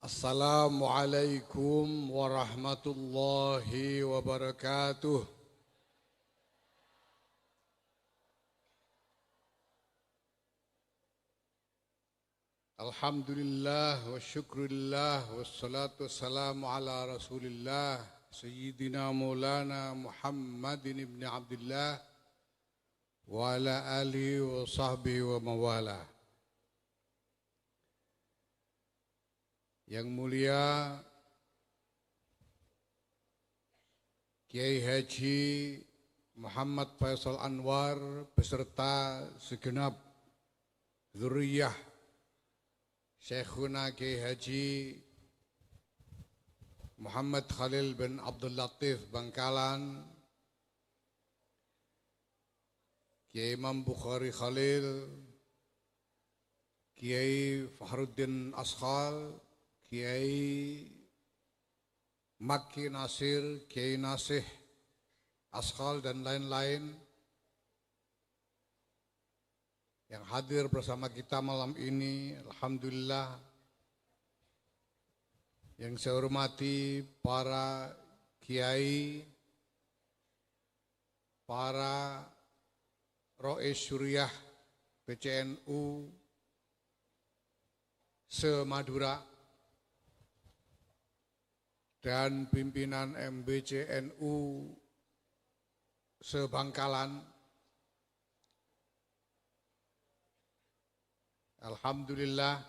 Assalamualaikum warahmatullahi wabarakatuh. Alhamdulillah wa syukurillah wassalatu wassalamu ala rasulillah Sayyidina Maulana Muhammadin ibn Abdullah wa ala alihi wa sahbihi wa mawala. Yang mulia Kiai Haji Muhammad Faisal Anwar beserta segenap dzurriyyah Syekhuna Kiai Haji Muhammad Khalil bin Abdul Latif Bangkalan, Kiai Imam Bukhari Khalil, Kiai Fahruddin Ashal, Kiai Makki Nasir, Kiai Nasih Ashal dan lain-lain yang hadir bersama kita malam ini. Alhamdulillah. Yang saya hormati para kiai, para rois syuriah PCNU se-Madura dan pimpinan MBCNU se-Bangkalan. Alhamdulillah.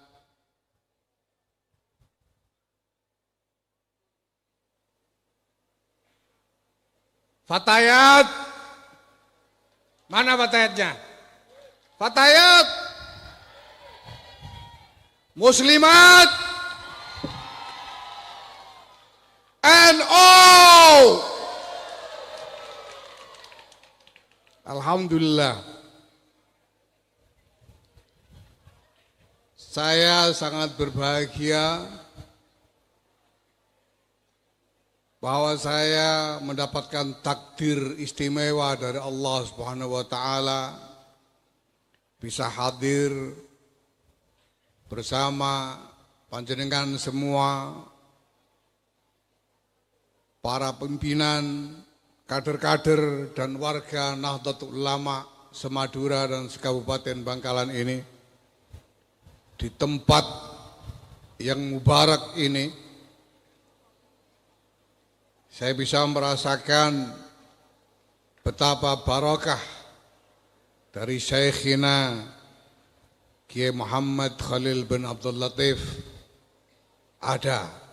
Fatayat. Mana fatayatnya? Fatayat. Muslimat. NU. Alhamdulillah. Saya sangat berbahagia bahwa saya mendapatkan takdir istimewa dari Allah Subhanahu wa taala bisa hadir bersama panjenengan semua, para pimpinan, kader-kader dan warga Nahdlatul Ulama se-Madura dan se-Kabupaten Bangkalan ini di tempat yang mubarak ini. Saya bisa merasakan betapa barakah dari Syekhina Kiai Muhammad Khalil bin Abdul Latif ada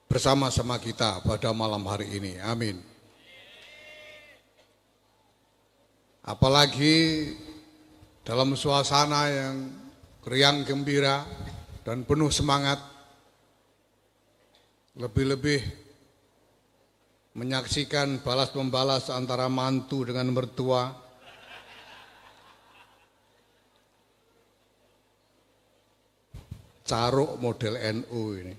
bersama-sama kita pada malam hari ini. Amin. Apalagi dalam suasana yang riang gembira dan penuh semangat, lebih-lebih menyaksikan balas-membalas antara mantu dengan mertua. Caruk model NU ini.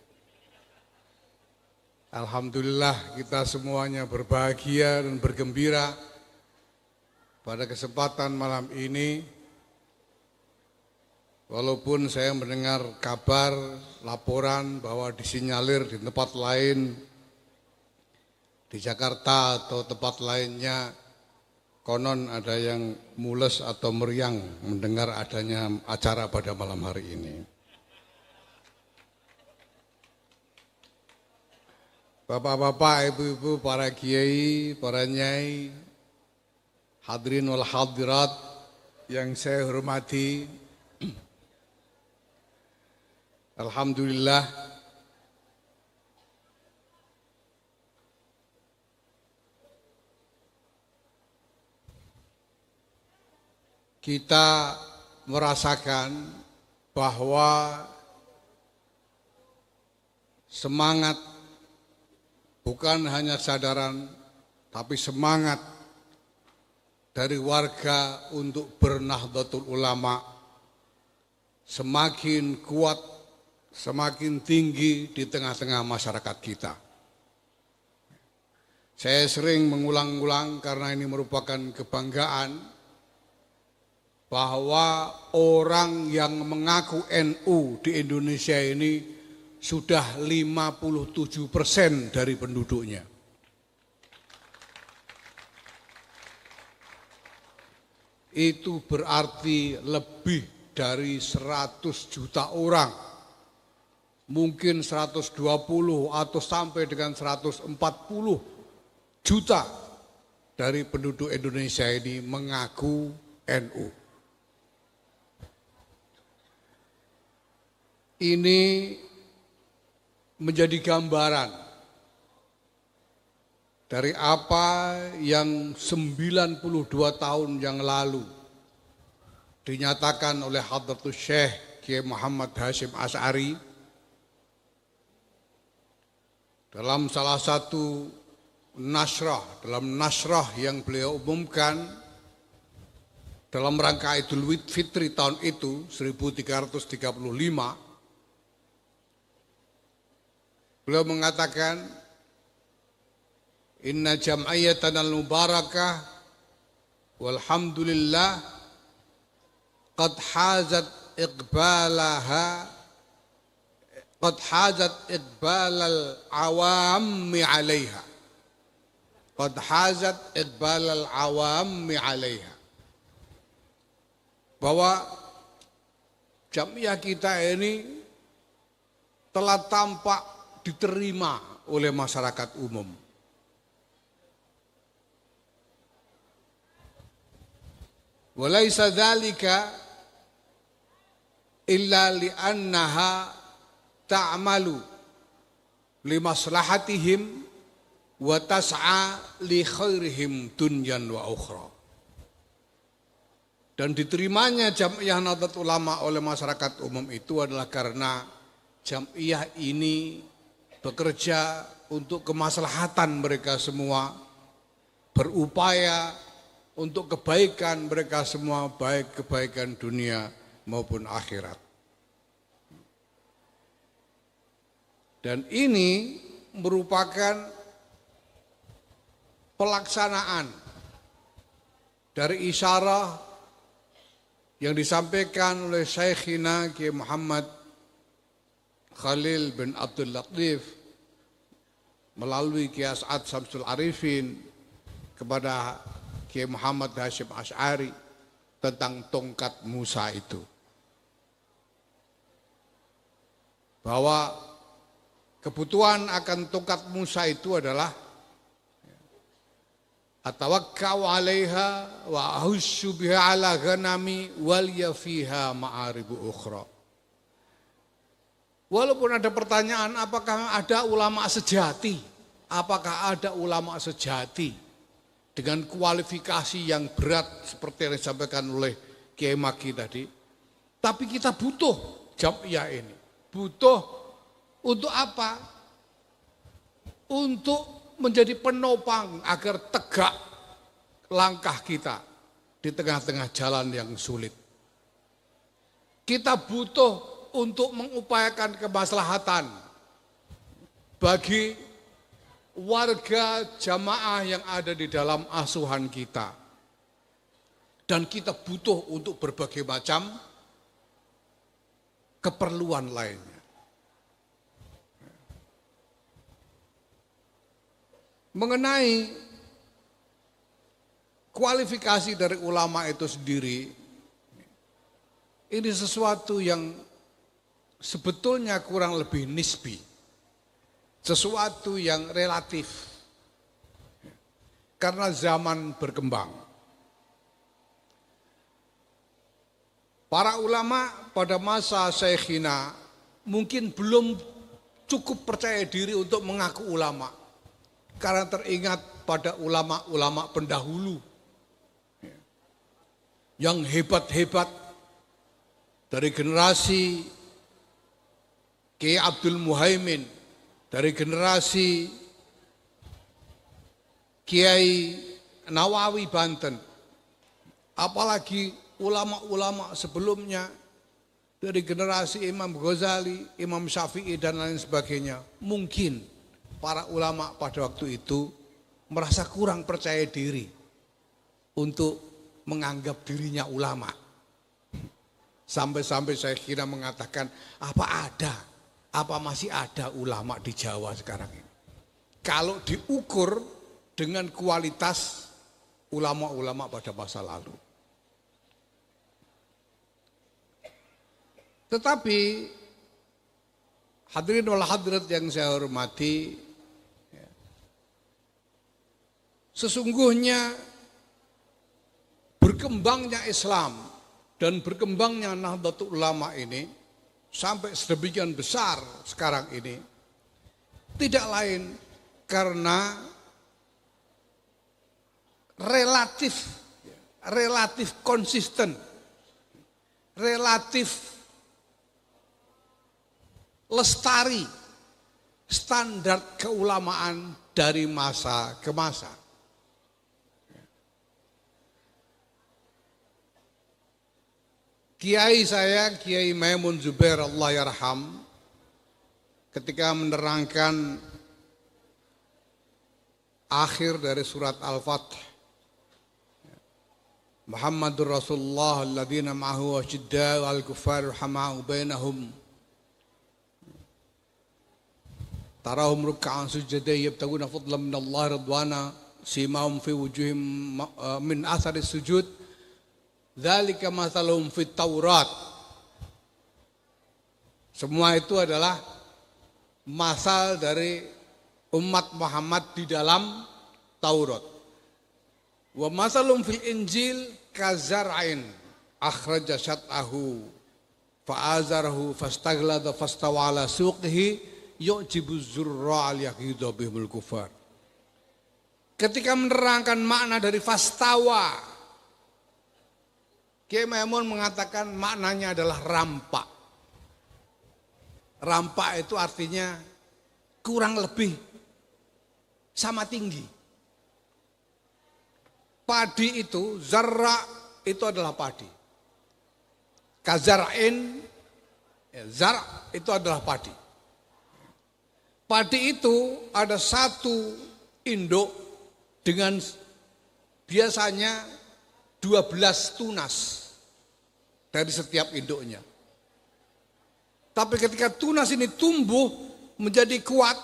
Alhamdulillah kita semuanya berbahagia dan bergembira pada kesempatan malam ini. Walaupun saya mendengar kabar, laporan bahwa disinyalir di tempat lain, di Jakarta atau tempat lainnya, konon ada yang mules atau meriang mendengar adanya acara pada malam hari ini. Bapak-bapak, ibu-ibu, para kiai, para nyai, hadirin wal hadirat yang saya hormati, alhamdulillah kita merasakan bahwa semangat bukan hanya kesadaran, tapi semangat dari warga untuk bernahdlatul ulama semakin kuat, semakin tinggi di tengah-tengah masyarakat kita. Saya sering mengulang-ulang karena ini merupakan kebanggaan bahwa orang yang mengaku NU di Indonesia ini sudah 57% dari penduduknya. Itu berarti lebih dari 100 juta orang, mungkin 120 atau sampai dengan 140 juta dari penduduk Indonesia ini mengaku NU. Ini menjadi gambaran dari apa yang 92 tahun yang lalu dinyatakan oleh Hadratus Syekh Kiai Muhammad Hasyim Asy'ari dalam salah satu dalam nasrah yang beliau umumkan dalam rangka Idul Fitri tahun itu 1335. Beliau mengatakan, inna jam'iyatana al-mubarakah walhamdulillah qad hazat iqbalal awammi 'alaiha. Qad hazat iqbalal awammi 'alaiha. Bahwa Jam'iyah kita ini telah tampak diterima oleh masyarakat umum. Walaisa dzalika illa li'annaha ta'malu limaslahatihim wa tas'a li khairihim dunyan wa ukhra. Dan diterimanya Jam'iyah Nahdlatul Ulama oleh masyarakat umum itu adalah karena Jam'iyah ini bekerja untuk kemaslahatan mereka semua, berupaya untuk kebaikan mereka semua, baik kebaikan dunia maupun akhirat. Dan ini merupakan pelaksanaan dari isyarah yang disampaikan oleh Syekhina Kiai Muhammad Khalil bin Abdul Latif melalui Kiai As'ad Samsul Arifin kepada Kiai Muhammad Hasyim Asy'ari tentang tongkat Musa itu. Bahwa kebutuhan akan tongkat Musa itu adalah atawakkau 'alaiha wa ahussu biha 'ala ghanami wal yafiha ma'aribu ukhra. Walaupun ada pertanyaan apakah ada ulama sejati? Apakah ada ulama sejati dengan kualifikasi yang berat seperti yang disampaikan oleh Kiai Maki tadi? Tapi kita butuh Jam'iyah ini. Butuh untuk apa? Untuk menjadi penopang agar tegak langkah kita di tengah-tengah jalan yang sulit. Kita butuh untuk mengupayakan kemaslahatan bagi warga jamaah yang ada di dalam asuhan kita. Dan kita butuh untuk berbagai macam keperluan lainnya. Mengenai kualifikasi dari ulama itu sendiri, ini sesuatu yang sebetulnya kurang lebih nisbi, sesuatu yang relatif, karena zaman berkembang. Para ulama pada masa Syekhina mungkin belum cukup percaya diri untuk mengaku ulama, karena teringat pada ulama-ulama pendahulu yang hebat-hebat dari generasi Kiai Abdul Muhaimin, dari generasi Kiai Nawawi Banten, apalagi ulama-ulama sebelumnya dari generasi Imam Ghazali, Imam Syafi'i dan lain sebagainya. Mungkin para ulama pada waktu itu merasa kurang percaya diri untuk menganggap dirinya ulama. Sampai-sampai saya kira mengatakan, apa masih ada ulama di Jawa sekarang ini? Kalau diukur dengan kualitas ulama-ulama pada masa lalu. Tetapi hadirin wal hadirat yang saya hormati, sesungguhnya berkembangnya Islam dan berkembangnya Nahdlatul Ulama ini sampai sedemikian besar sekarang ini tidak lain karena relatif konsisten, relatif lestari standar keulamaan dari masa ke masa. Kiai saya, Kiai Maimun Zubair Allah yarham, ketika menerangkan akhir dari surat Al-Fath, Muhammadur Rasulullah alladzina ma'ahu asyidda'u 'alal kuffari rahama'u bainahum tarahum ruk'an sujadan yabtaguna fadlan minallahi ridwana simahum fi wujuhim min athari sujud dzalika mathaluhum fit Taurat. Semua itu adalah masal dari umat Muhammad di dalam Taurat. Wa masalum fil Injil kazar'ain akhraja syat'ahu fa'azarahu fastaghlada fastawa ala suqihi yu'jibu zurra al-yaghidha bihimul kufar. Ketika menerangkan makna dari fastawa, Kiai Maimun mengatakan maknanya adalah rampak. Rampak itu artinya kurang lebih sama tinggi. Padi itu, zarra itu adalah padi. Kazar'in, zar' itu adalah padi. Padi itu ada satu induk dengan biasanya 12 tunas dari setiap induknya. Tapi ketika tunas ini tumbuh menjadi kuat,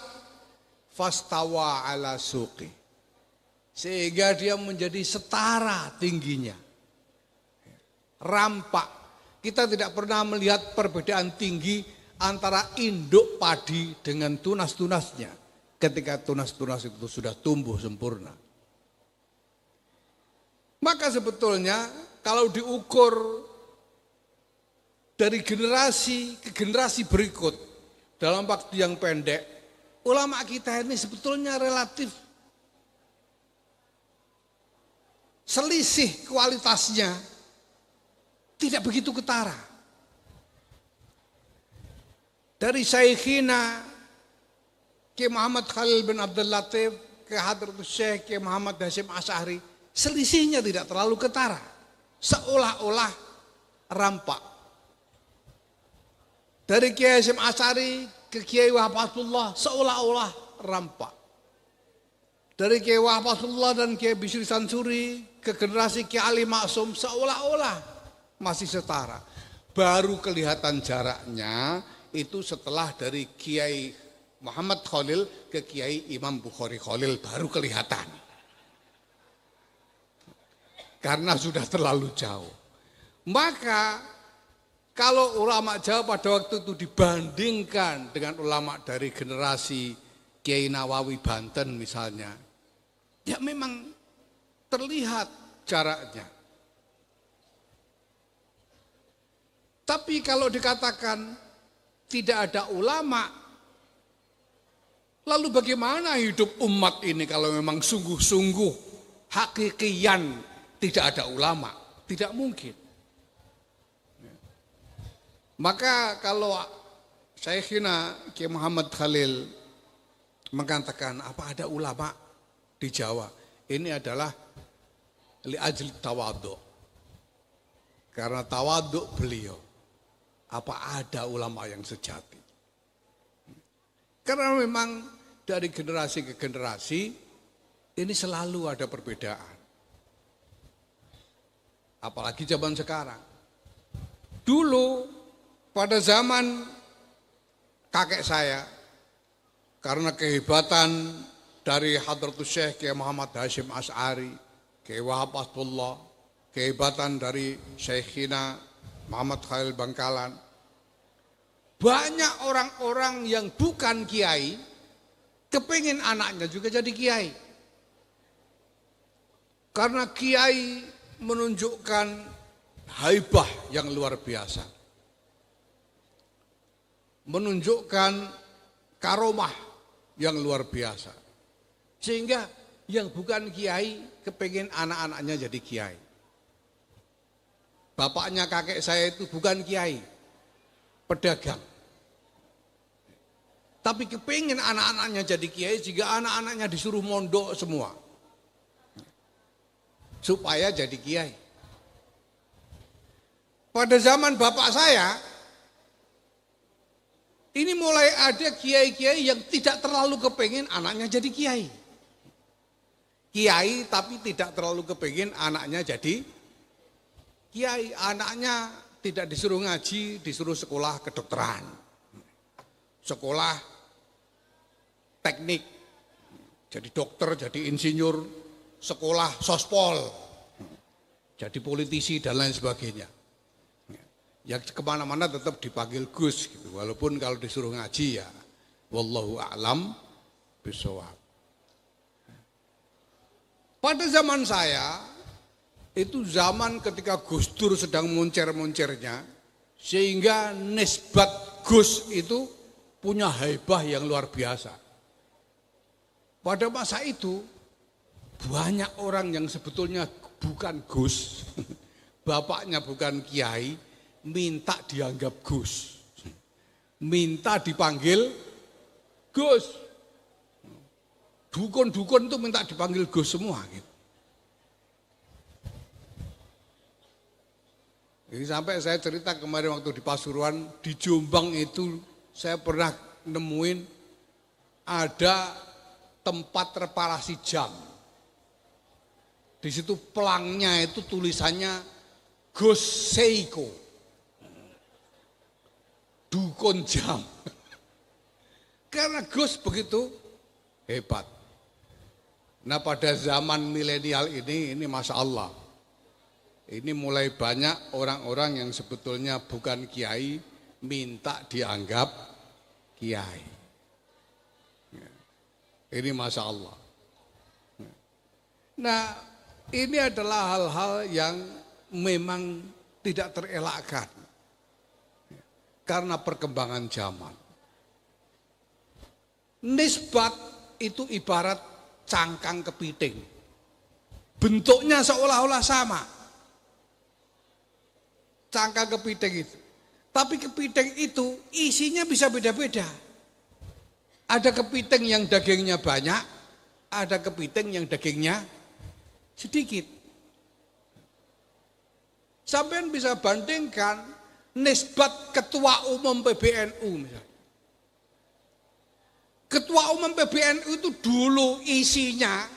fastawa ala suqi, sehingga dia menjadi setara tingginya. Rampak. Kita tidak pernah melihat perbedaan tinggi antara induk padi dengan tunas-tunasnya ketika tunas-tunas itu sudah tumbuh sempurna. Maka sebetulnya kalau diukur dari generasi ke generasi berikut dalam waktu yang pendek, ulama kita ini sebetulnya relatif selisih kualitasnya tidak begitu ketara. Dari Syekhina Kiai Muhammad Khalil bin Abdul Latif ke Hadratus Syekh Kiai Muhammad Hasyim Asy'ari, selisihnya tidak terlalu ketara, seolah-olah rampak. Dari Kiai Hasyim Asy'ari ke Kiai Wahabatullah seolah-olah rampak. Dari Kiai Wahabatullah dan Kiai Bisri Sansuri ke generasi Kiai Ali Maksum seolah-olah masih setara. Baru kelihatan jaraknya itu setelah dari Kiai Muhammad Khalil ke Kiai Imam Bukhari Khalil baru kelihatan. Karena sudah terlalu jauh. Maka kalau ulama Jawa pada waktu itu dibandingkan dengan ulama dari generasi Kiai Nawawi Banten misalnya, ya memang terlihat jaraknya. Tapi kalau dikatakan tidak ada ulama, lalu bagaimana hidup umat ini kalau memang sungguh-sungguh hakikian tidak ada ulama? Tidak mungkin. Maka kalau Syekhina Kiai Muhammad Khalil mengatakan apa ada ulama di Jawa, ini adalah li ajli tawadhu. Karena tawadhu beliau, apa ada ulama yang sejati? Karena memang dari generasi ke generasi ini selalu ada perbedaan. Apalagi zaman sekarang. Dulu pada zaman kakek saya, karena kehebatan dari Hadratus Syekh Kiai Muhammad Hasyim Asy'ari, Kiai Wahab Asbullah, kehebatan dari Syekhina Muhammad Khalil Bangkalan. Banyak orang-orang yang bukan kiai kepingin anaknya juga jadi kiai. Karena kiai menunjukkan haibah yang luar biasa. Menunjukkan karomah yang luar biasa. Sehingga yang bukan kiai kepingin anak-anaknya jadi kiai. Bapaknya kakek saya itu bukan kiai, pedagang. Tapi kepingin anak-anaknya jadi kiai jika anak-anaknya disuruh mondok semua. Supaya jadi kiai. Pada zaman bapak saya, ini mulai ada kiai-kiai yang tidak terlalu kepingin anaknya jadi kiai. Kiai tapi tidak terlalu kepingin anaknya jadi kiai. Anaknya tidak disuruh ngaji, disuruh sekolah kedokteran. Sekolah teknik, jadi dokter, jadi insinyur, sekolah sospol, jadi politisi dan lain sebagainya. Yang kemana-mana tetap dipanggil Gus, gitu. Walaupun kalau disuruh ngaji ya, wallahu a'lam bishawab. Pada zaman saya, itu zaman ketika Gus Dur sedang moncer-moncernya, sehingga nisbat Gus itu punya haibah yang luar biasa. Pada masa itu, banyak orang yang sebetulnya bukan Gus, bapaknya bukan kiai, minta dianggap Gus, minta dipanggil Gus. Dukun-dukun itu minta dipanggil Gus semua gitu. Jadi sampai saya cerita kemarin waktu di Pasuruan, di Jombang itu saya pernah nemuin ada tempat reparasi jam. Di situ pelangnya itu tulisannya Gus Seiko, dukun jam. Karena Gus begitu hebat. Nah pada zaman milenial ini Masya Allah, ini mulai banyak orang-orang yang sebetulnya bukan kiai minta dianggap kiai. Ini Masya Allah. Nah ini adalah hal-hal yang memang tidak terelakkan karena perkembangan zaman. Nisbat itu ibarat cangkang kepiting. Bentuknya seolah-olah sama. Cangkang kepiting itu. Tapi kepiting itu isinya bisa beda-beda. Ada kepiting yang dagingnya banyak, ada kepiting yang dagingnya sedikit. Sampean bisa bandingkan nisbat ketua umum PBNU misalnya. Ketua umum PBNU itu dulu isinya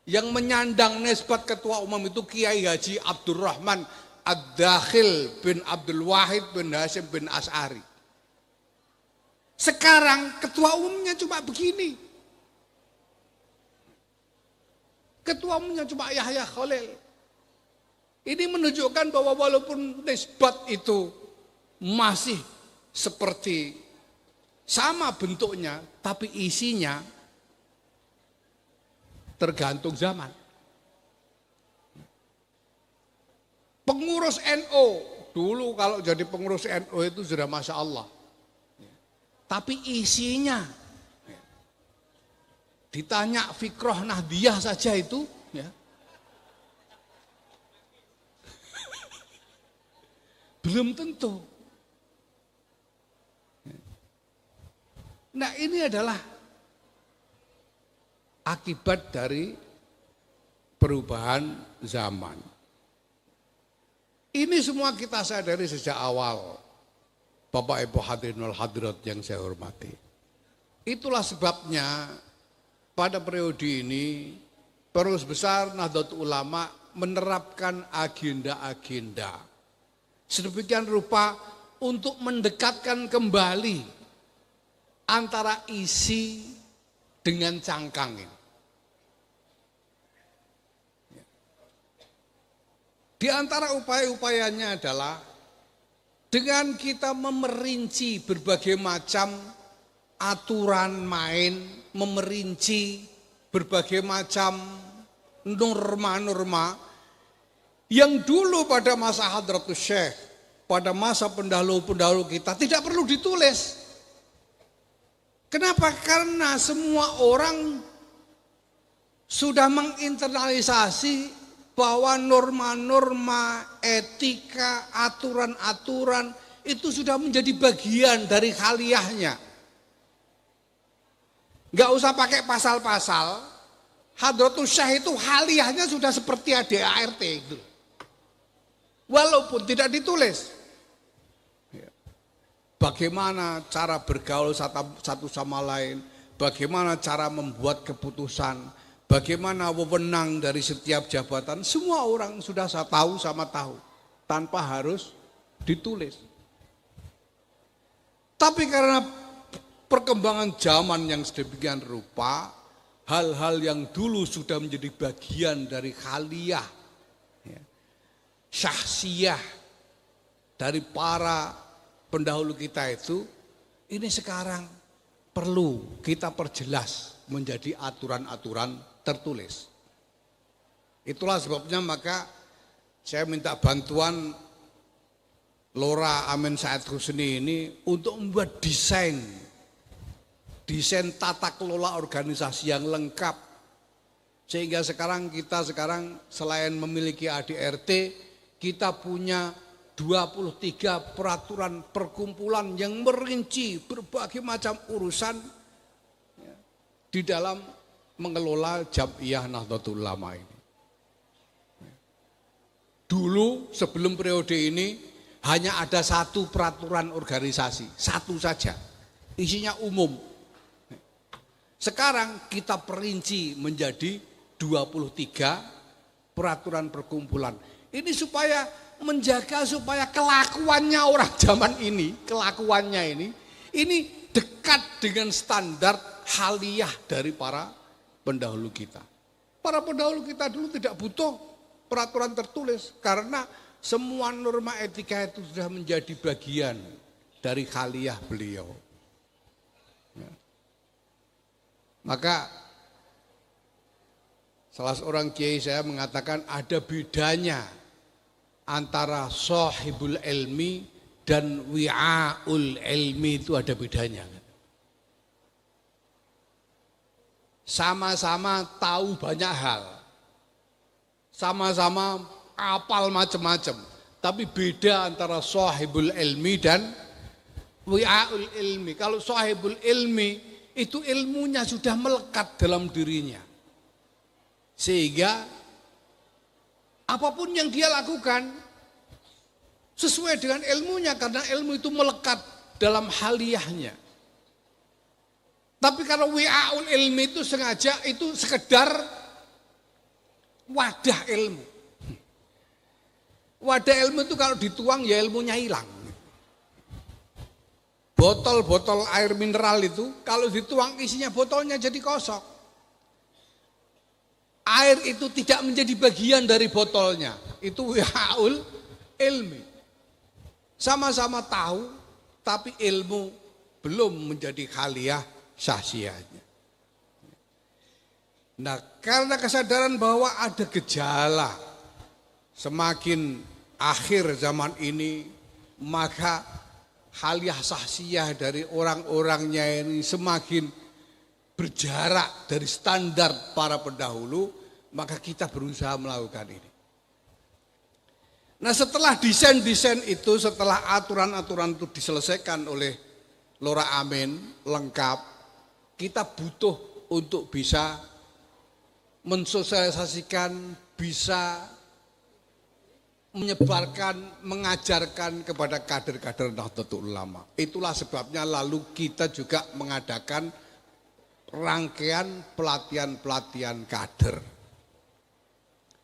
yang menyandang nisbat ketua umum itu Kiai Haji Abdurrahman Ad-Dakhil bin Abdul Wahid bin Hasyim bin Asy'ari. Sekarang ketua umumnya cuma begini. Ketua umumnya cuma Yahya Khalil. Ini menunjukkan bahwa walaupun nisbat itu masih seperti sama bentuknya, tapi isinya tergantung zaman. Pengurus NU, dulu kalau jadi pengurus NU itu sudah Masya Allah. Tapi isinya, ditanya Fikroh Nahdiyah saja itu, ya, belum tentu. Nah ini adalah akibat dari perubahan zaman. Ini semua kita sadari sejak awal. Bapak Ibu hadirin wal hadirat yang saya hormati. Itulah sebabnya pada periode ini Pengurus Besar Nahdlatul Ulama menerapkan agenda-agenda sedemikian rupa untuk mendekatkan kembali antara isi dengan cangkang ini. Di antara upaya-upayanya adalah dengan kita memerinci berbagai macam aturan main, memerinci berbagai macam norma-norma yang dulu pada masa Hadratus Syekh, pada masa pendahulu-pendahulu kita tidak perlu ditulis. Kenapa? Karena semua orang sudah menginternalisasi bahwa norma-norma, etika, aturan-aturan itu sudah menjadi bagian dari khaliyahnya. Enggak usah pakai pasal-pasal. Hadratus Syekh itu khaliyahnya sudah seperti ADART itu. Walaupun tidak ditulis. Bagaimana cara bergaul satu sama lain, bagaimana cara membuat keputusan, bagaimana wewenang dari setiap jabatan, semua orang sudah tahu sama tahu, tanpa harus ditulis. Tapi karena perkembangan zaman yang sedemikian rupa, hal-hal yang dulu sudah menjadi bagian dari khaliyah, syahsiyah dari para pendahulu kita itu, ini sekarang perlu kita perjelas menjadi aturan-aturan tertulis. Itulah sebabnya maka saya minta bantuan Lora Amin Said Husni ini untuk membuat desain tata kelola organisasi yang lengkap. Sehingga kita sekarang selain memiliki ADRT, kita punya 23 peraturan perkumpulan yang merinci berbagai macam urusan di dalam mengelola Jam'iyah Nahdlatul Ulama ini. Dulu sebelum periode ini hanya ada satu peraturan organisasi, satu saja, isinya umum. Sekarang kita perinci menjadi 23 peraturan perkumpulan. Ini supaya menjaga supaya kelakuannya orang zaman ini, ini dekat dengan standar khaliyah dari para pendahulu kita. Para pendahulu kita dulu tidak butuh peraturan tertulis karena semua norma etika itu sudah menjadi bagian dari khaliyah beliau. Ya. Maka salah seorang kiai saya mengatakan ada bedanya antara sahibul ilmi dan wi'aul ilmi, itu ada bedanya. Sama-sama tahu banyak hal, sama-sama apal macam-macam, tapi beda antara sahibul ilmi dan wi'aul ilmi. Kalau sahibul ilmi itu ilmunya sudah melekat dalam dirinya, sehingga apapun yang dia lakukan sesuai dengan ilmunya, karena ilmu itu melekat dalam haliyahnya. Tapi kalau wi'aul ilmi itu sengaja itu sekedar wadah ilmu. Wadah ilmu itu kalau dituang ya ilmunya hilang. Botol-botol air mineral itu kalau dituang isinya botolnya jadi kosong. Air itu tidak menjadi bagian dari botolnya. Itu wi'aul ilmi. Sama-sama tahu, tapi ilmu belum menjadi khaliyah syahsiyahnya. Nah, karena kesadaran bahwa ada gejala semakin akhir zaman ini, maka khaliyah syahsiyah dari orang-orangnya ini semakin berjarak dari standar para pendahulu, maka kita berusaha melakukan ini. Nah, setelah desain-desain itu, setelah aturan-aturan itu diselesaikan oleh Lora Amin lengkap, kita butuh untuk bisa mensosialisasikan, bisa menyebarkan, mengajarkan kepada kader-kader Nahdlatul Ulama. Itulah sebabnya lalu kita juga mengadakan rangkaian pelatihan-pelatihan kader.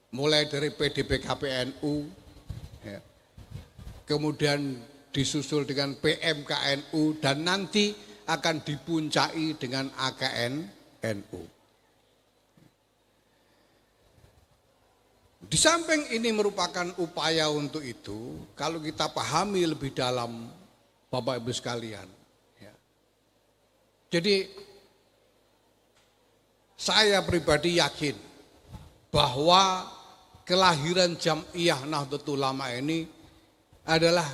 Mulai dari PDPKPNU, kemudian disusul dengan PMKNU, dan nanti akan dipuncai dengan AKN NU. Di samping ini merupakan upaya untuk itu, kalau kita pahami lebih dalam Bapak Ibu sekalian. Ya. Jadi saya pribadi yakin bahwa kelahiran Jam'iyah Nahdlatul Ulama ini adalah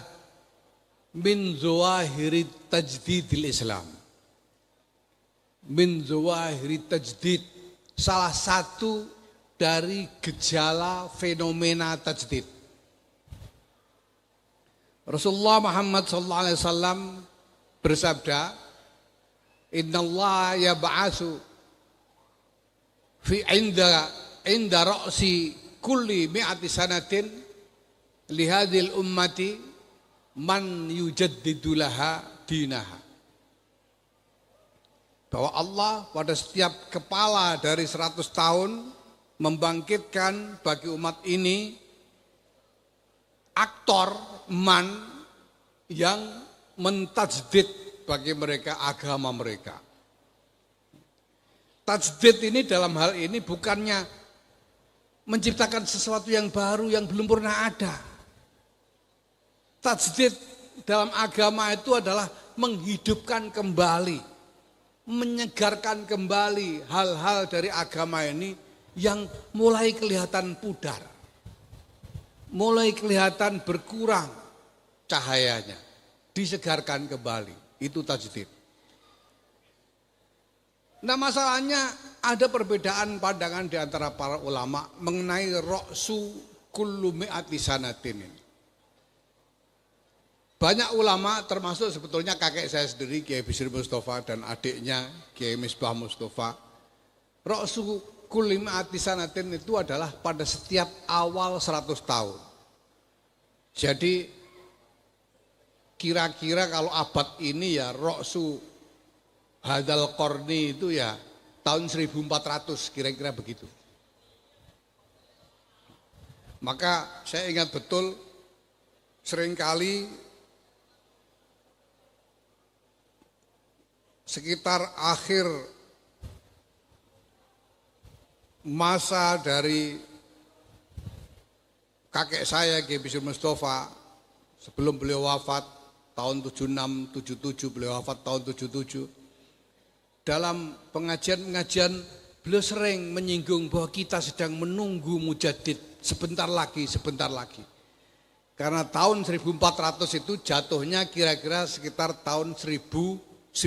min zawahiri tajdidil Islam. Min zawahiri tajdid, salah satu dari gejala fenomena tajdid. Rasulullah Muhammad SAW bersabda, Innallaha yab'atsu fi inda ra'si kulli mi'ati sanatin lihadil ummati man yujaddidu laha dinaha. Bahwa Allah pada setiap kepala dari 100 tahun membangkitkan bagi umat ini aktor man yang mentajdid bagi mereka agama mereka. Tajdid ini dalam hal ini bukannya menciptakan sesuatu yang baru yang belum pernah ada. Tajdid dalam agama itu adalah menghidupkan kembali, menyegarkan kembali hal-hal dari agama ini yang mulai kelihatan pudar, mulai kelihatan berkurang cahayanya, disegarkan kembali. Itu tajdid. Nah, masalahnya ada perbedaan pandangan di antara para ulama mengenai ra'su kullu mi'ati sanatin ini. Banyak ulama termasuk sebetulnya kakek saya sendiri Kiai Bisri Mustafa dan adiknya Kiai Misbah Mustafa, ra'su kullu mi'ati sanatin itu adalah pada setiap awal 100 tahun. Jadi kira-kira kalau abad ini ya ra'su hadal qarni itu ya tahun 1400 kira-kira begitu. Maka saya ingat betul seringkali sekitar akhir masa dari kakek saya Kiai Bisri Mustafa sebelum beliau wafat tahun 76, 77, beliau wafat tahun 77. Dalam pengajian-pengajian beliau sering menyinggung bahwa kita sedang menunggu mujaddid sebentar lagi. Karena tahun 1400 itu jatuhnya kira-kira sekitar tahun 1980.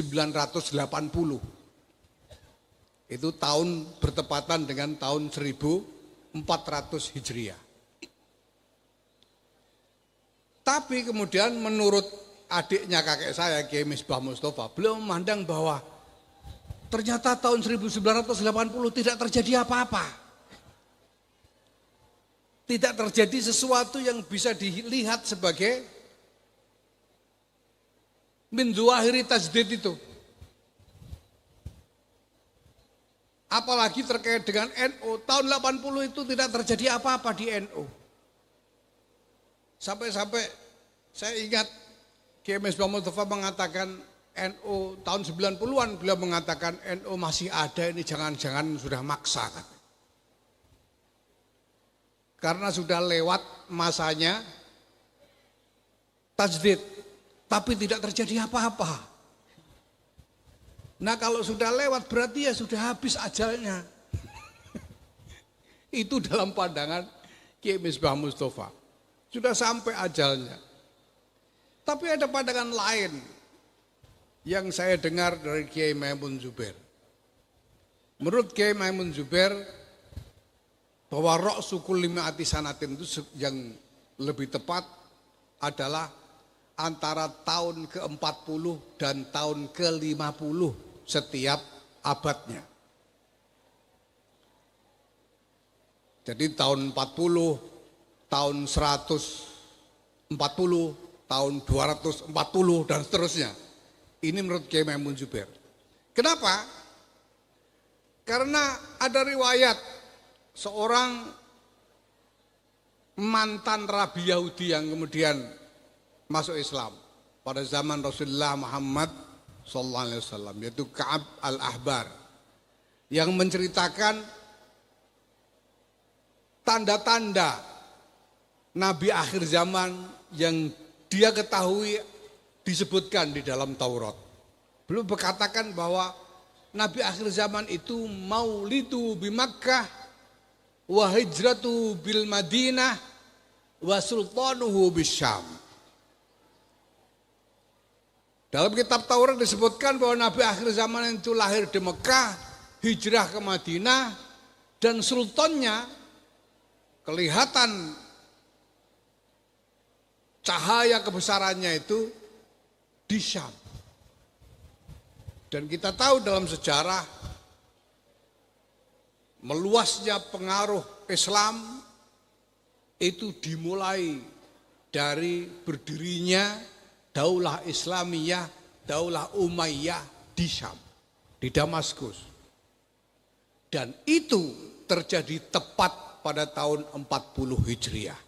Itu tahun bertepatan dengan tahun 1400 Hijriah. Tapi kemudian menurut adiknya kakek saya Kiai Misbah Mustafa, beliau memandang bahwa ternyata tahun 1980 tidak terjadi apa-apa. Tidak terjadi sesuatu yang bisa dilihat sebagai min zawahiri tajdid itu. Apalagi terkait dengan NU, tahun 80 itu tidak terjadi apa-apa di NU. Sampai-sampai saya ingat Kiai Misbah Mustafa mengatakan NU tahun 90-an beliau mengatakan NU masih ada, ini jangan-jangan sudah maksa kan. Karena sudah lewat masanya tajdid, tapi tidak terjadi apa-apa. Nah kalau sudah lewat berarti ya sudah habis ajalnya. Itu dalam pandangan Kiai Misbah Mustafa. Sudah sampai ajalnya. Tapi ada pandangan lain yang saya dengar dari Kiai Maimun Zubair. Menurut Kiai Maimun Zubair bahwa ra'su kulli mi'ati sanatin itu yang lebih tepat adalah antara tahun ke-40 dan tahun ke-50 setiap abadnya. Jadi tahun 40, tahun 140, tahun 240 dan seterusnya. Ini menurut Kiai Maimun Zubair. Kenapa? Karena ada riwayat seorang mantan rabi Yahudi yang kemudian masuk Islam pada zaman Rasulullah Muhammad sallallahu alaihi wasallam, yaitu Ka'ab al-Ahbar, yang menceritakan tanda-tanda Nabi akhir zaman yang dia ketahui disebutkan di dalam Taurat. Beliau berkatakan bahwa Nabi akhir zaman itu maulidu bi Makkah wa hijratu bil Madinah wa sultanuhu bis Syam. Dalam kitab Taurat disebutkan bahwa Nabi akhir zaman itu lahir di Mekah, hijrah ke Madinah, dan sultannya kelihatan cahaya kebesarannya itu di Syam. Dan kita tahu dalam sejarah meluasnya pengaruh Islam itu dimulai dari berdirinya Daulah Islamiyah, Daulah Umayyah di Syam, di Damaskus. Dan itu terjadi tepat pada tahun 40 Hijriah.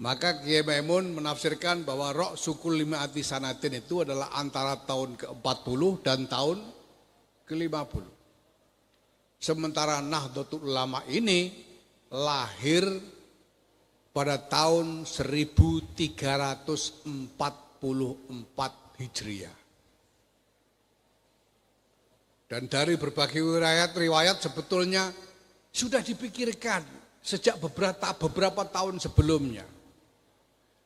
Maka Kiai Maimun menafsirkan bahwa Ra'sukul Lima'ati Sanatin itu adalah antara tahun ke-40 dan tahun ke-50. Sementara Nahdlatul Ulama ini lahir pada tahun 1344 Hijriah. Dan dari berbagai riwayat sebetulnya sudah dipikirkan sejak beberapa tahun sebelumnya.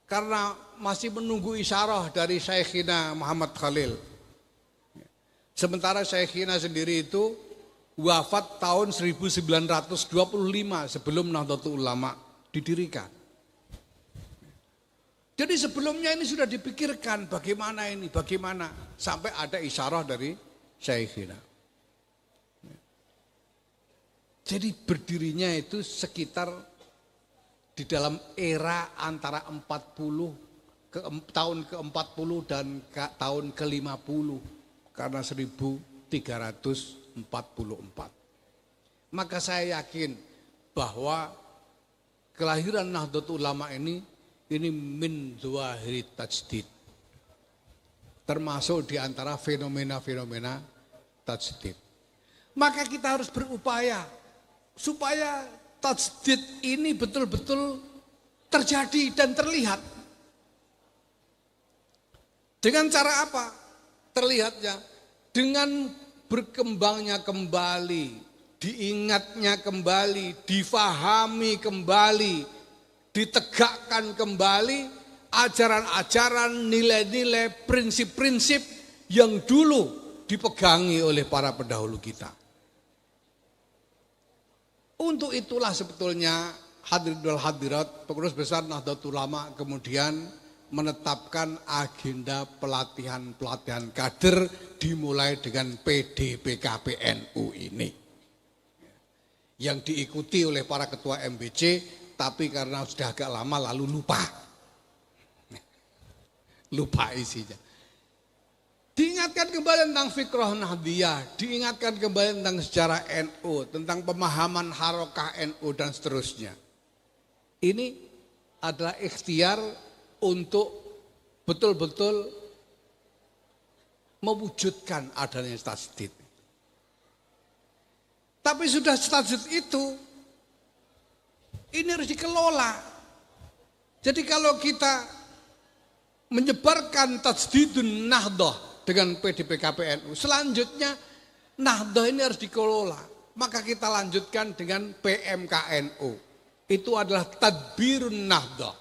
Karena masih menunggu isyarah dari Syekhina Muhammad Khalil. Sementara Syekhina sendiri itu wafat tahun 1925 sebelum Nahdlatul Ulama didirikan. Jadi sebelumnya ini sudah dipikirkan bagaimana sampai ada isyarah dari Syekhina. Jadi berdirinya itu sekitar di dalam era antara tahun ke-40 dan tahun ke-50 karena 1344. Maka saya yakin bahwa kelahiran Nahdlatul Ulama ini min zawahiri tajdid. Termasuk di antara fenomena-fenomena tajdid. Maka kita harus berupaya supaya tajdid ini betul-betul terjadi dan terlihat. Dengan cara apa? Terlihatnya dengan berkembangnya kembali, diingatnya kembali, difahami kembali, ditegakkan kembali ajaran-ajaran, nilai-nilai, prinsip-prinsip yang dulu dipegangi oleh para pendahulu kita. Untuk itulah sebetulnya hadirin wal hadirat, pengurus besar Nahdlatul Ulama kemudian menetapkan agenda pelatihan kader dimulai dengan PDPKPNU ini. Yang diikuti oleh para ketua MBC, tapi karena sudah agak lama lalu lupa isinya. Diingatkan kembali tentang fikrah Nahdiyah, diingatkan kembali tentang sejarah NU, tentang pemahaman harokah NU dan seterusnya. Ini adalah ikhtiar untuk betul-betul mewujudkan adanya tajdid. Tapi sudah tajdid itu, ini harus dikelola. Jadi kalau kita menyebarkan tajdidun Nahdlah dengan PDPKPNU, selanjutnya Nahdlah ini harus dikelola. Maka kita lanjutkan dengan PMKNU. Itu adalah tadbirun Nahdlah,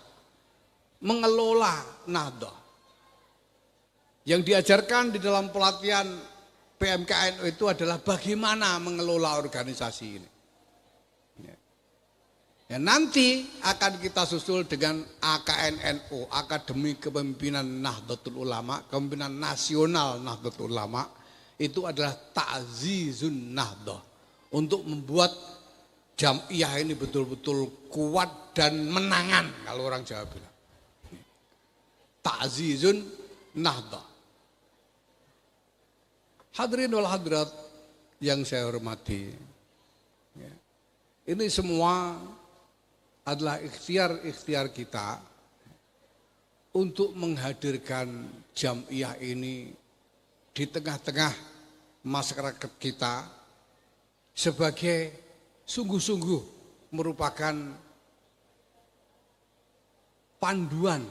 mengelola Nahdlah. Yang diajarkan di dalam pelatihan PMKNU itu adalah bagaimana mengelola organisasi ini. Ya, nanti akan kita susul dengan AKNNU, Akademi Kepemimpinan Nahdlatul Ulama, Kepemimpinan Nasional Nahdlatul Ulama. Itu adalah ta'zizun Nahdlah, untuk membuat jamiah ini betul-betul kuat dan menangan, kalau orang Jawa bilang. Ta'zizun Nahdlah. Hadirin wal hadirat yang saya hormati, ini semua adalah ikhtiar-ikhtiar kita untuk menghadirkan Jam'iyah ini di tengah-tengah masyarakat kita sebagai sungguh-sungguh merupakan panduan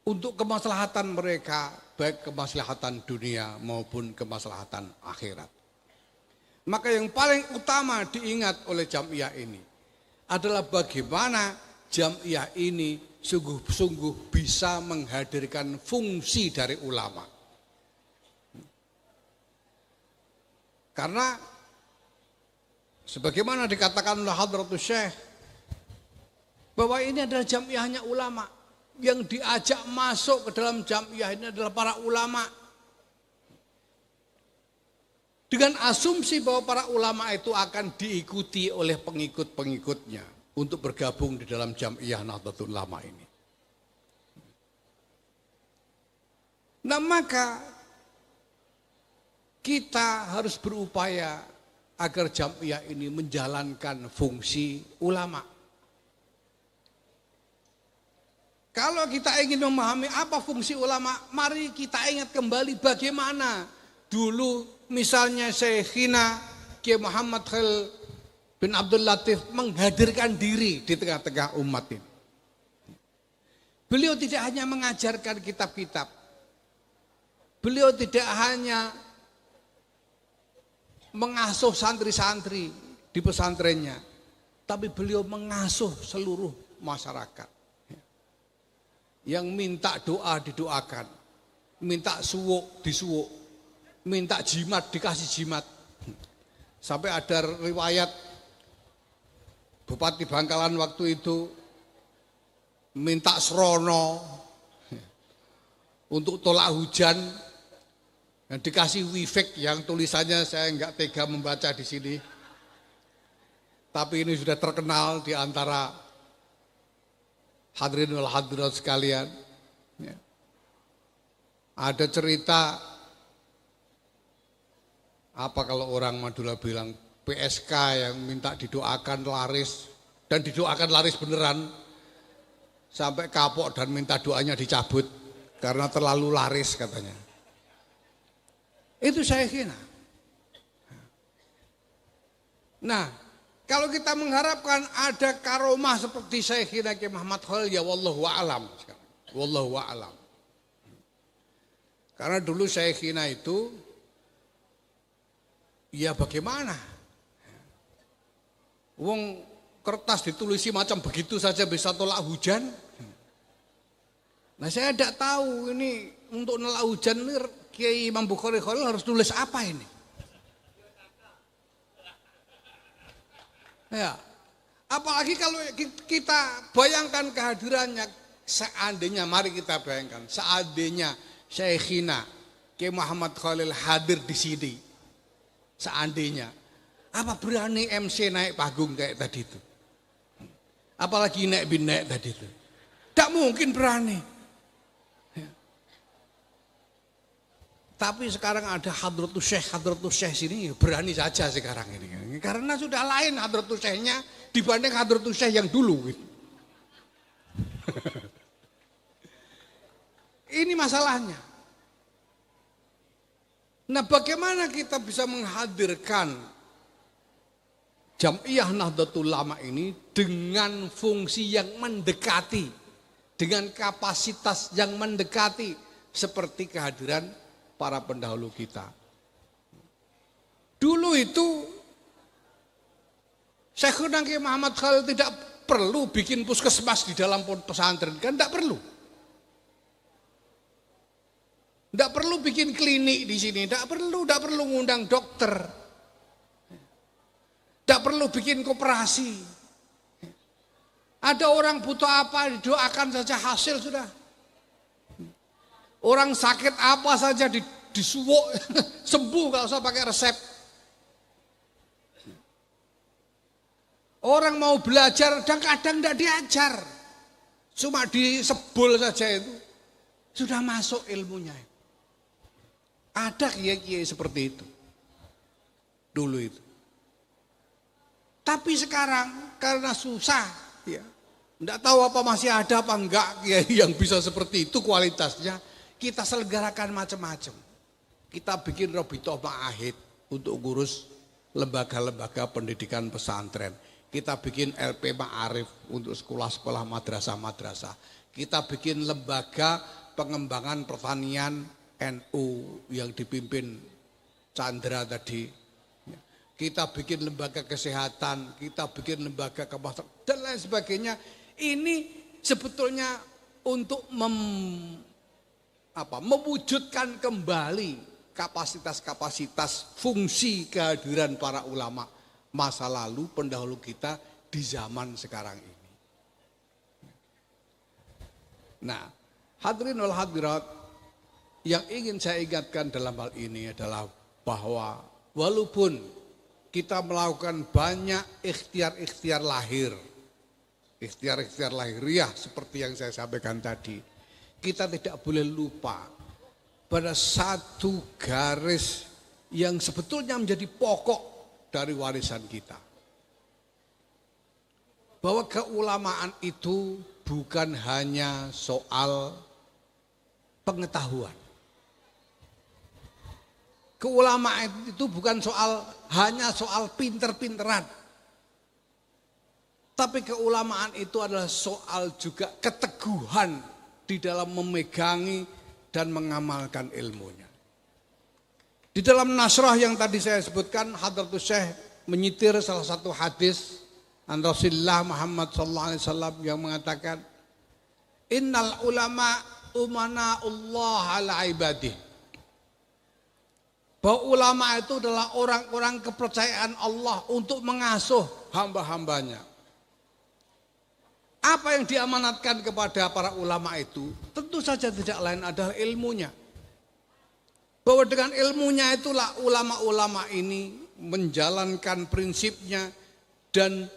untuk kemaslahatan mereka, baik kemaslahatan dunia maupun kemaslahatan akhirat. Maka yang paling utama diingat oleh Jam'iyah ini adalah bagaimana Jam'iyah ini sungguh-sungguh bisa menghadirkan fungsi dari ulama. Karena sebagaimana dikatakan oleh Hadratus Syekh bahwa ini adalah Jam'iyahnya ulama. Yang diajak masuk ke dalam Jam'iyah ini adalah para ulama. Dengan asumsi bahwa para ulama itu akan diikuti oleh pengikut-pengikutnya untuk bergabung di dalam Jam'iyah Nahdlatul Ulama ini. Nah maka kita harus berupaya agar Jam'iyah ini menjalankan fungsi ulama. Kalau kita ingin memahami apa fungsi ulama, mari kita ingat kembali bagaimana dulu misalnya Syekhina Kiai Muhammad Khalil bin Abdul Latif menghadirkan diri di tengah-tengah umat ini. Beliau tidak hanya mengajarkan kitab-kitab, beliau tidak hanya mengasuh santri-santri di pesantrennya, tapi beliau mengasuh seluruh masyarakat. Yang minta doa didoakan, minta suwuk disuwuk, minta jimat dikasih jimat. Sampai ada riwayat Bupati Bangkalan waktu itu minta srono untuk tolak hujan, dan dikasih wifek yang tulisannya saya enggak tega membaca di sini. Tapi ini sudah terkenal di antara hadirin wal hadirat sekalian. Ya. Ada cerita apa kalau orang Madura bilang PSK yang minta didoakan laris, dan didoakan laris beneran sampai kapok dan minta doanya dicabut karena terlalu laris katanya. Itu saya kira. Nah, kalau kita mengharapkan ada karomah seperti Syekhina Kiai Muhammad Khalil, ya wallahu a'lam. Wallahu a'lam. Karena dulu Syekhina itu ya bagaimana? Wong kertas ditulisi macam begitu saja bisa tolak hujan. Nah saya tidak tahu ini untuk nolak hujan ini Kiai Imam Bukhari Khalil harus tulis apa ini? Ya, apalagi kalau kita bayangkan kehadirannya, seandainya, mari kita bayangkan, seandainya Syekhina Kiai Muhammad Khalil hadir di sini, seandainya, apa berani MC naik panggung kayak tadi itu? Apalagi naik bin naik tadi itu, tidak mungkin berani. Ya. Tapi sekarang ada Hadratus Syekh sini berani saja sekarang ini. Karena sudah lain Hadratus Syekhnya dibanding Hadratus Syekh yang dulu. Gitu. Ini masalahnya. Nah bagaimana kita bisa menghadirkan Jam'iyah Nahdlatul Ulama ini dengan fungsi yang mendekati, dengan kapasitas yang mendekati seperti kehadiran para pendahulu kita. Dulu itu Syekhuna Kiai Muhammad Khalil tidak perlu bikin puskesmas di dalam pesantren, kan tidak perlu. Tidak perlu bikin klinik di sini, tidak perlu ngundang dokter. Tidak perlu bikin koperasi. Ada orang butuh apa, didoakan saja hasil sudah. Orang sakit apa saja disuwuk, sembuh, gak usah pakai resep. Orang mau belajar dan kadang tidak diajar, cuma disebul saja itu sudah masuk ilmunya. Ada kiai-kiai seperti itu dulu itu. Tapi sekarang karena susah, ya, Enggak tahu apa masih ada apa enggak kiai yang bisa seperti itu kualitasnya. Kita selenggarakan macam-macam. Kita bikin Robitoh Ma'ahid untuk ngurus lembaga-lembaga pendidikan pesantren. Kita bikin LP Ma'arif untuk sekolah-sekolah madrasah-madrasah. Kita bikin lembaga pengembangan pertanian NU yang dipimpin Chandra tadi. Kita bikin lembaga kesehatan, kita bikin lembaga kemasan dan lain sebagainya. Ini sebetulnya untuk mewujudkan kembali kapasitas-kapasitas fungsi kehadiran para ulama masa lalu pendahulu kita di zaman sekarang ini. Nah, hadirin wal hadirat, yang ingin saya ingatkan dalam hal ini adalah bahwa walaupun kita melakukan banyak ikhtiar-ikhtiar lahir, ikhtiar-ikhtiar lahiriah seperti yang saya sampaikan tadi, kita tidak boleh lupa pada satu garis yang sebetulnya menjadi pokok dari warisan kita. Bahwa keulamaan itu bukan hanya soal pengetahuan. Keulamaan itu bukan hanya soal pinter-pinteran. Tapi keulamaan itu adalah soal juga keteguhan di dalam memegangi dan mengamalkan ilmunya. Di dalam nasrah yang tadi saya sebutkan, Hadratus Syekh menyitir salah satu hadis an Rasulullah Muhammad SAW yang mengatakan, Innal ulama umana'ullah ala ibadih. Bahwa ulama itu adalah orang-orang kepercayaan Allah untuk mengasuh hamba-hambanya. Apa yang diamanatkan kepada para ulama itu tentu saja tidak lain adalah ilmunya. Bahwa dengan ilmunya itulah ulama-ulama ini menjalankan prinsipnya dan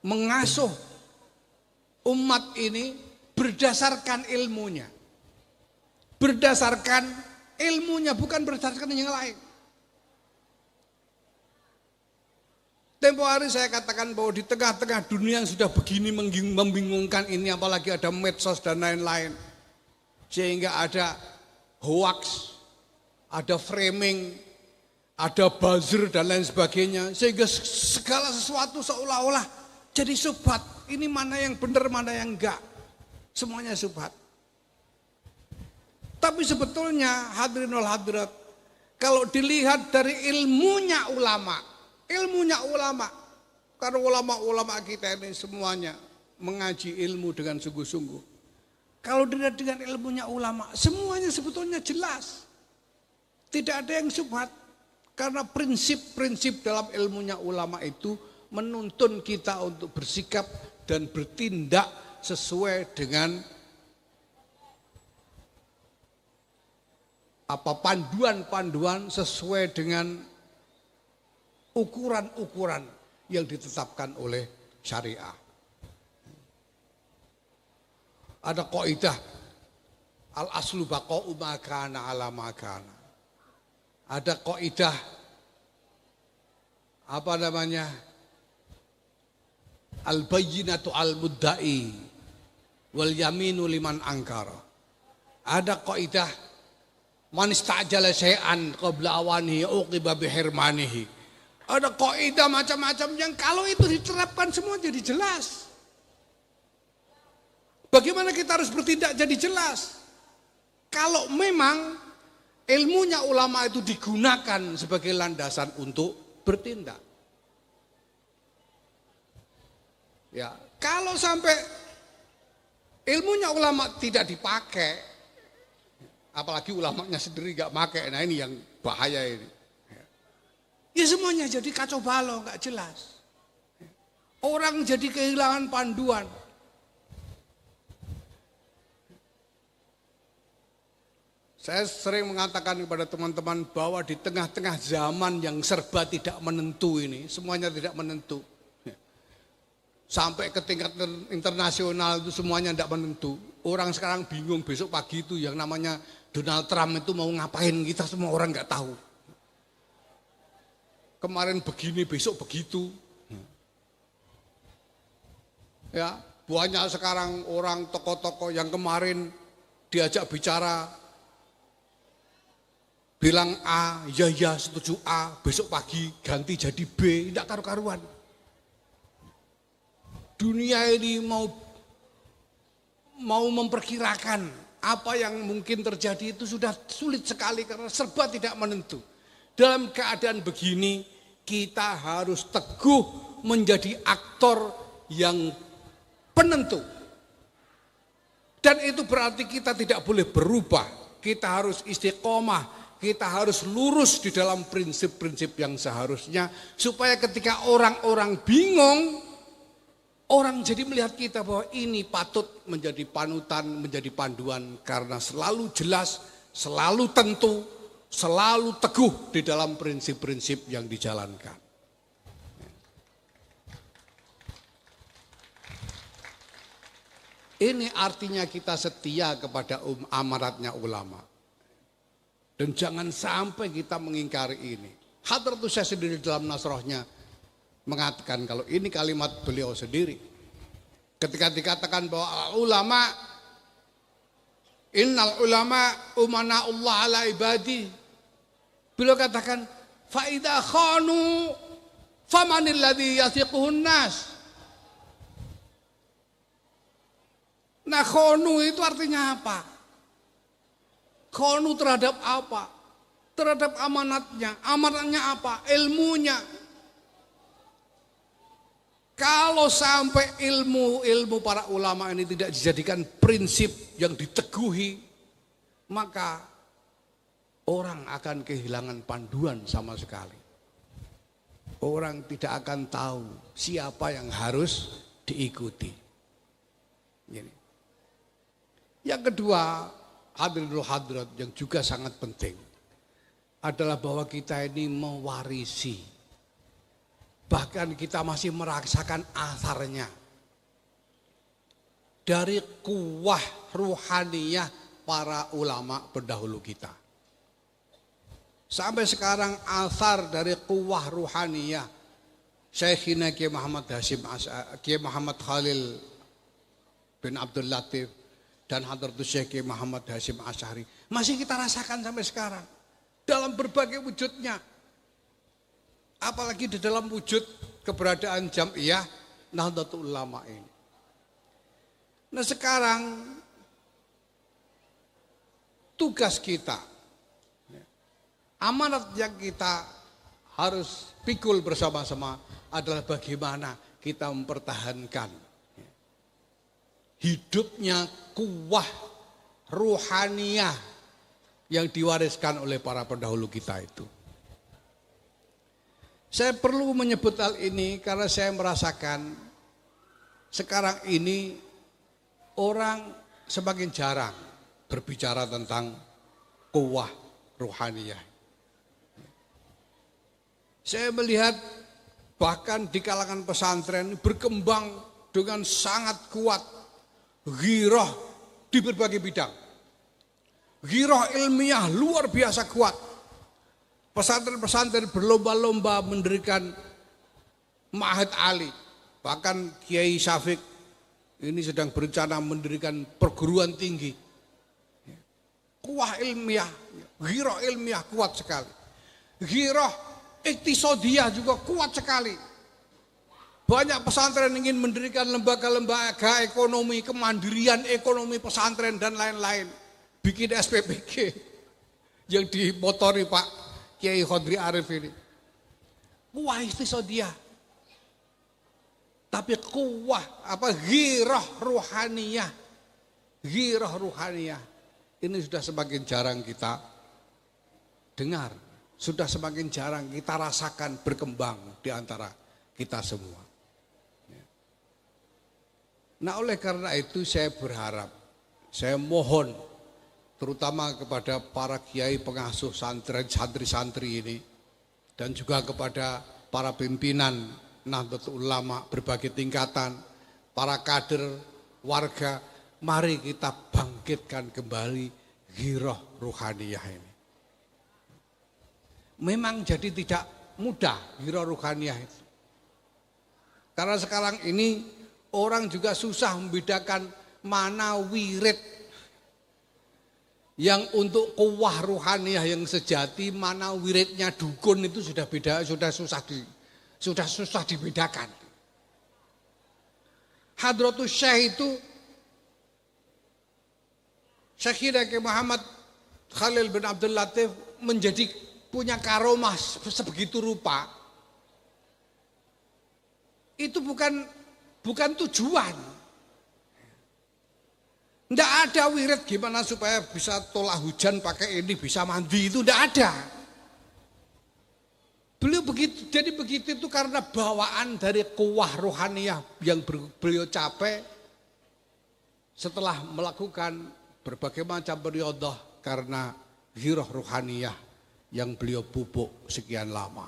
mengasuh umat ini berdasarkan ilmunya. Berdasarkan ilmunya, bukan berdasarkan yang lain. Tempo hari saya katakan bahwa di tengah-tengah dunia yang sudah begini membingungkan ini, apalagi ada medsos dan lain-lain, sehingga ada hoax, ada framing, ada buzzer dan lain sebagainya, sehingga segala sesuatu seolah-olah jadi subhat. Ini mana yang benar, mana yang enggak, semuanya subhat. Tapi sebetulnya hadirin wal hadirat, kalau dilihat dari ilmunya ulama, karena ulama-ulama kita ini semuanya mengaji ilmu dengan sungguh-sungguh. Kalau dilihat dengan ilmunya ulama, semuanya sebetulnya jelas. Tidak ada yang subhat. Karena prinsip-prinsip dalam ilmunya ulama itu menuntun kita untuk bersikap dan bertindak sesuai dengan panduan-panduan, sesuai dengan ukuran-ukuran yang ditetapkan oleh syariah. Ada kaidah al-aslu baqa'u ma kana ala ma kana. Ada kaidah al-bayyinatu al-mudda'i wal yaminu liman angkara. Ada kaidah man istajala syai'an qabla awanihi uqiba bihirmanihi. Ada kaidah macam-macam yang kalau itu diterapkan semua jadi jelas. Bagaimana kita harus bertindak jadi jelas? Kalau memang ilmunya ulama itu digunakan sebagai landasan untuk bertindak. Ya, kalau sampai ilmunya ulama tidak dipakai, apalagi ulamanya sendiri gak pakai, nah ini yang bahaya ini. Ya semuanya jadi kacau balau, gak jelas. Orang jadi kehilangan panduan. Saya sering mengatakan kepada teman-teman bahwa di tengah-tengah zaman yang serba tidak menentu ini, semuanya tidak menentu. Sampai ke tingkat internasional itu semuanya tidak menentu. Orang sekarang bingung besok pagi itu yang namanya Donald Trump itu mau ngapain, kita semua orang gak tahu. Kemarin begini, besok begitu. Ya, Banyak sekarang orang tokoh-tokoh yang kemarin diajak bicara, bilang A, ya setuju A, besok pagi ganti jadi B, tidak karu-karuan. Dunia ini mau memperkirakan apa yang mungkin terjadi itu sudah sulit sekali karena serba tidak menentu. Dalam keadaan begini kita harus teguh menjadi aktor yang penentu. Dan itu berarti kita tidak boleh berubah. Kita harus istiqomah, kita harus lurus di dalam prinsip-prinsip yang seharusnya. Supaya ketika orang-orang bingung, orang jadi melihat kita bahwa ini patut menjadi panutan, menjadi panduan. Karena selalu jelas, selalu tentu, selalu teguh di dalam prinsip-prinsip yang dijalankan. Ini artinya kita setia kepada amanatnya ulama. Dan jangan sampai kita mengingkari ini. Hadratus Syekh sendiri dalam nasrohnya mengatakan kalau ini kalimat beliau sendiri. Ketika dikatakan bahwa ulama, innal ulama umana'ullah ala ibadi. Beliau katakan, fa'idha khanu famanil ladhi yathiquhun nas. Nah khonu itu artinya apa? Khonu terhadap apa? Terhadap amanatnya. Amanatnya apa? Ilmunya. Kalau sampai ilmu para ulama ini tidak dijadikan prinsip yang diteguhi, maka orang akan kehilangan panduan sama sekali. Orang tidak akan tahu siapa yang harus diikuti. Ini. Yang kedua, hadirin hadirat yang juga sangat penting adalah bahwa kita ini mewarisi, bahkan kita masih merasakan asarnya dari kuwah ruhaniyah para ulama pendahulu kita. Sampai sekarang asar dari kuwah ruhaniyah Syekhina Kiai Muhammad Hasyim Kiai Muhammad Khalil bin Abdul Latif dan Hadratus Syekh Kiai Muhammad Hasyim Asy'ari masih kita rasakan sampai sekarang dalam berbagai wujudnya. Apalagi di dalam wujud keberadaan Jam'iyah Nahdlatul Ulama ini. Nah sekarang tugas kita, amanat yang kita harus pikul bersama-sama adalah bagaimana kita mempertahankan hidupnya kuwah ruhaniyah yang diwariskan oleh para pendahulu kita itu. Saya perlu menyebut hal ini karena saya merasakan sekarang ini orang semakin jarang berbicara tentang kuwah ruhaniyah. Saya melihat bahkan di kalangan pesantren berkembang dengan sangat kuat ghirah di berbagai bidang. Ghirah ilmiah luar biasa kuat. Pesantren-pesantren berlomba-lomba mendirikan Ma'had Ali. Bahkan Kiai Syafiq ini sedang berencana mendirikan perguruan tinggi. Kuwah ilmiah, ghirah ilmiah kuat sekali. Ghirah iktisadiyah juga kuat sekali. Banyak pesantren ingin mendirikan lembaga-lembaga ekonomi, kemandirian ekonomi pesantren dan lain-lain. Bikin SPPG yang dimotori Pak Kiai Khodri Arif ini. Kuwah iktisadiyah. Tapi kuwah ghirah ruhaniyah. Ghirah ruhaniyah. Ini sudah semakin jarang kita dengar. Sudah semakin jarang kita rasakan berkembang di antara kita semua. Nah oleh karena itu saya berharap, saya mohon terutama kepada para kiai pengasuh santri-santri ini dan juga kepada para pimpinan Nahdlatul Ulama berbagai tingkatan, para kader warga, mari kita bangkitkan kembali ghirah ruhaniyah ini. Memang jadi tidak mudah ghirah ruhaniyah itu. Karena sekarang ini orang juga susah membedakan mana wirid yang untuk kuwah ruhaniyah yang sejati, mana wiridnya dukun itu sudah beda, sudah susah dibedakan. Hadratus Syekh itu Syekhina Kiai Muhammad Khalil bin Abdul Latif menjadi punya karomah sebegitu rupa. Itu bukan tujuan. Tidak ada wirid gimana supaya bisa tolak hujan pakai ini, bisa mandi, itu tidak ada. Beliau begitu, jadi begitu itu karena bawaan dari kuwah rohaniyah yang beliau capai setelah melakukan berbagai macam riyadhah karena ghirah rohaniyah yang beliau pupuk sekian lama.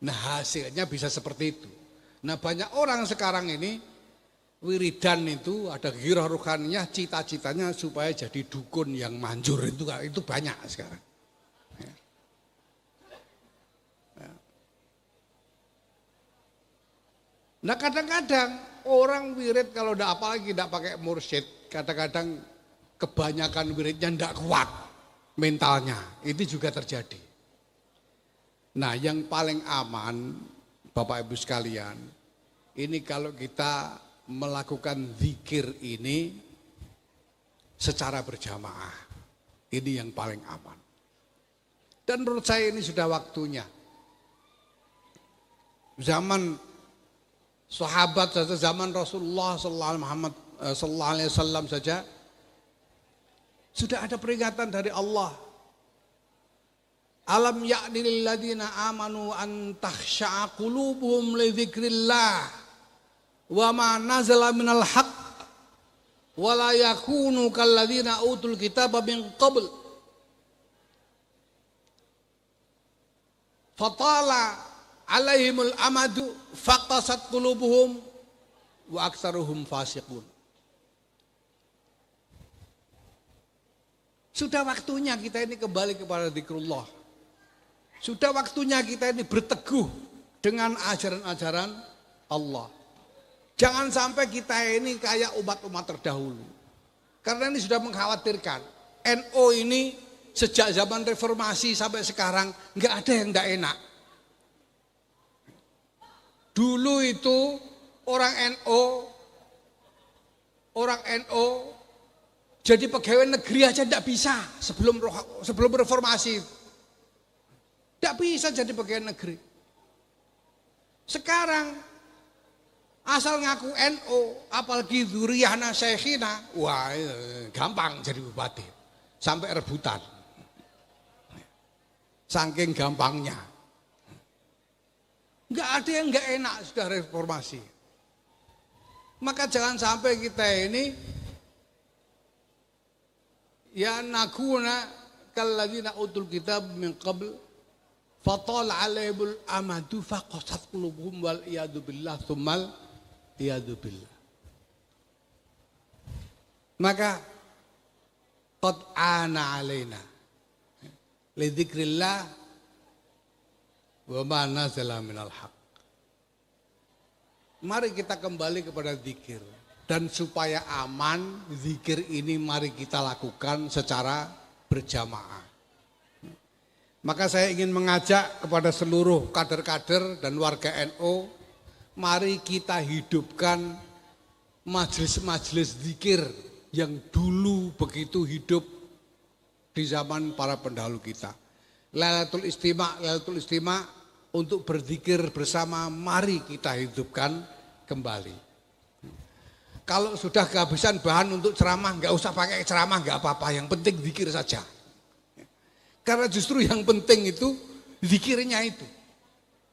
Nah hasilnya bisa seperti itu. Nah banyak orang sekarang ini wiridan itu ada ghirah rohaniyah, cita-citanya supaya jadi dukun yang manjur, itu banyak sekarang. Nah kadang-kadang orang wirid kalau apalagi tidak pakai mursyid, kadang-kadang kebanyakan wiridnya tidak kuat mentalnya, itu juga terjadi. Nah yang paling aman Bapak Ibu sekalian, ini kalau kita melakukan zikir ini secara berjamaah, ini yang paling aman. Dan menurut saya ini sudah waktunya. Zaman sahabat saja, zaman Rasulullah sallallahu alaihi wasallam saja sudah ada peringatan dari Allah. Alam ya'ni lil ladzina amanu an takhsha'a qulubuhum li dzikrillah wa ma nazala minal haqq wa la yakunu kal ladzina utul kitaba min qabl fatala alaihimul amadu faqtasat qulubuhum wa aktsaruhum fasiqun. Sudah waktunya kita ini kembali kepada zikrullah. Sudah waktunya kita ini berteguh dengan ajaran-ajaran Allah. Jangan sampai kita ini kayak umat-umat terdahulu. Karena ini sudah mengkhawatirkan. NU ini sejak zaman reformasi sampai sekarang nggak ada yang nggak enak. Dulu itu orang NU jadi pegawai negeri aja tidak bisa sebelum reformasi. Tidak bisa jadi pegawai negeri. Sekarang asal ngaku NU, apalagi dzurriyyahna syekhina, wah gampang jadi bupati. Sampai rebutan. Saking gampangnya. Enggak ada yang enggak enak sudah reformasi. Maka jangan sampai kita ini ya nakuna kalladzina utul kitab min qabl fatal alaihimul amadu faqasat qulubuhum wal iyadu billah tsummal iyadu billah. Maka qad ana alaina li dzikrillah wa ma nazala minal haq. Mari kita kembali kepada zikir, dan supaya aman zikir ini mari kita lakukan secara berjamaah. Maka saya ingin mengajak kepada seluruh kader-kader dan warga NU, mari kita hidupkan majelis-majelis zikir yang dulu begitu hidup di zaman para pendahulu kita. Lailatul Istima untuk berzikir bersama, mari kita hidupkan kembali. Kalau sudah kehabisan bahan untuk ceramah, nggak usah pakai ceramah, nggak apa-apa, yang penting zikir saja. Karena justru yang penting itu zikirnya itu.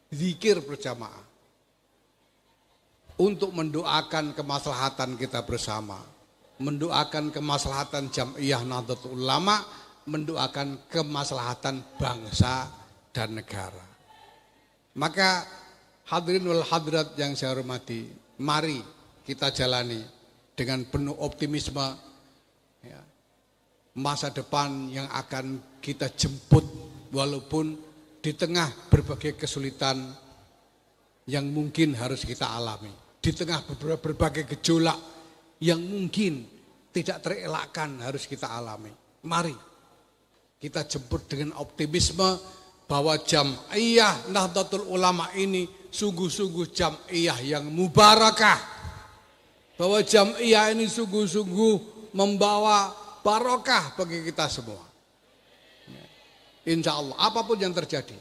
Zikir berjamaah. Untuk mendoakan kemaslahatan kita bersama. Mendoakan kemaslahatan Jam'iyah Nahdlatul Ulama, mendoakan kemaslahatan bangsa dan negara. Maka hadirin wal hadirat yang saya hormati, mari kita jalani dengan penuh optimisme ya, masa depan yang akan kita jemput walaupun di tengah berbagai kesulitan yang mungkin harus kita alami. Di tengah berbagai gejolak yang mungkin tidak terelakkan harus kita alami. Mari kita jemput dengan optimisme bahwa Jam'iyah Nahdlatul Ulama ini sungguh-sungguh Jam'iyah yang mubarakah. Bahwa Jam'iyah ini sungguh-sungguh membawa barokah bagi kita semua. Insya Allah apapun yang terjadi.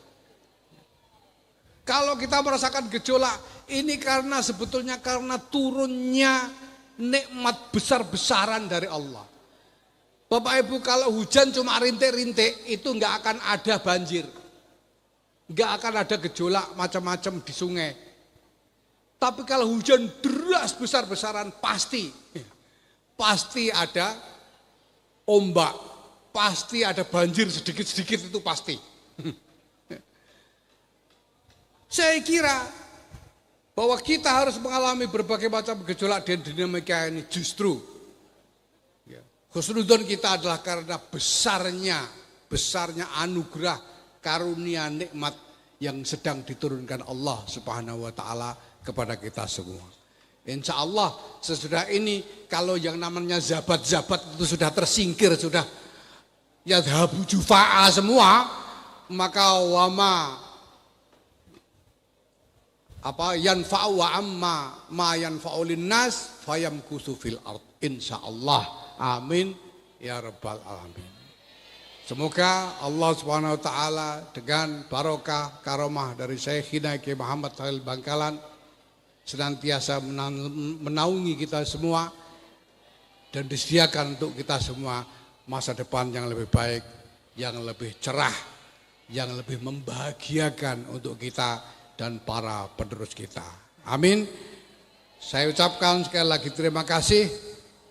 Kalau kita merasakan gejolak, ini karena sebetulnya karena turunnya nikmat besar-besaran dari Allah. Bapak Ibu, kalau hujan cuma rintik-rintik, itu nggak akan ada banjir. Nggak akan ada gejolak macam-macam di sungai. Tapi kalau hujan deras besar-besaran, pasti ada ombak, pasti ada banjir sedikit-sedikit, itu pasti. Saya kira bahwa kita harus mengalami berbagai macam gejolak dan dinamika ini justru husnudzon kita adalah karena besarnya anugerah karunia nikmat yang sedang diturunkan Allah Subhanahu wa taala kepada kita semua. Insya Allah sesudah ini kalau yang namanya zabat-zabat itu sudah tersingkir, sudah yadhabu jufa'a semua, maka wama yanfa'u wa amma ma yanfa'u linnas fayamkusu fil ard, insyaallah. Amin ya rabbal alamin. Semoga Allah Subhanahu wa taala dengan barokah karomah dari Syekhina Kiai Muhammad Shalih Bangkalan senantiasa menaungi kita semua dan disediakan untuk kita semua masa depan yang lebih baik, yang lebih cerah, yang lebih membahagiakan untuk kita dan para penerus kita. Amin. Saya ucapkan sekali lagi terima kasih.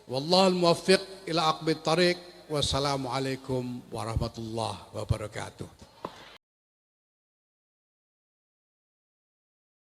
Wallahul muwaffiq ila aqbit thariq. Wassalamualaikum warahmatullahi wabarakatuh.